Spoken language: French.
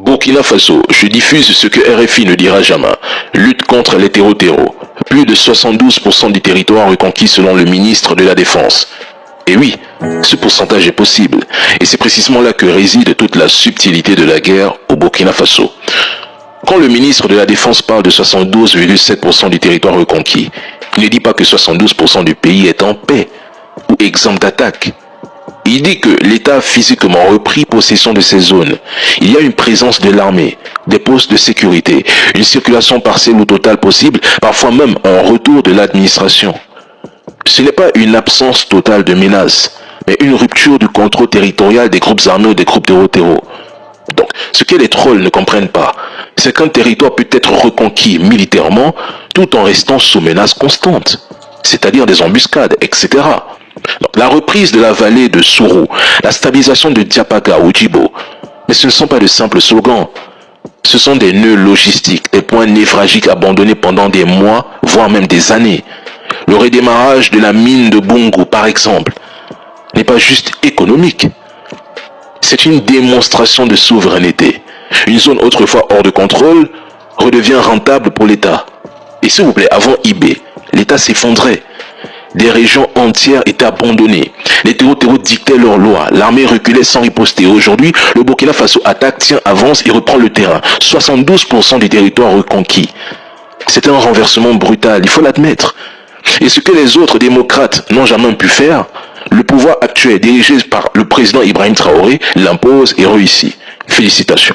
Burkina Faso, je diffuse ce que RFI ne dira jamais. Lutte contre les terreaux. Plus de 72% du territoire reconquis selon le ministre de la Défense. Et oui, ce pourcentage est possible. Et c'est précisément là que réside toute la subtilité de la guerre au Burkina Faso. Quand le ministre de la Défense parle de 72,7% du territoire reconquis, il ne dit pas que 72% du pays est en paix ou exempt d'attaque. Il dit que l'État a physiquement repris possession de ces zones. Il y a une présence de l'armée, des postes de sécurité, une circulation partielle ou totale possible, parfois même un retour de l'administration. Ce n'est pas une absence totale de menaces, mais une rupture du contrôle territorial des groupes armés ou des groupes terreaux. Donc, ce que les trolls ne comprennent pas, c'est qu'un territoire peut être reconquis militairement tout en restant sous menace constante, c'est-à-dire des embuscades, etc. Donc, la reprise de la vallée de Sourou, la stabilisation de Diapaga ou Djibo, mais ce ne sont pas de simples slogans. Ce sont des nœuds logistiques, des points névralgiques abandonnés pendant des mois, voire même des années. Le redémarrage de la mine de Bungu, par exemple, n'est pas juste économique. C'est une démonstration de souveraineté. Une zone autrefois hors de contrôle redevient rentable pour l'État. Et s'il vous plaît, avant IB, l'État s'effondrait. Des régions entières étaient abandonnées. Les terreaux dictaient leurs lois. L'armée reculait sans riposter. Aujourd'hui, le Burkina Faso attaque, tient, avance et reprend le terrain. 72% du territoire reconquis. C'est un renversement brutal, il faut l'admettre. Et ce que les autres démocrates n'ont jamais pu faire, le pouvoir actuel dirigé par le président Ibrahim Traoré l'impose et réussit. Félicitations.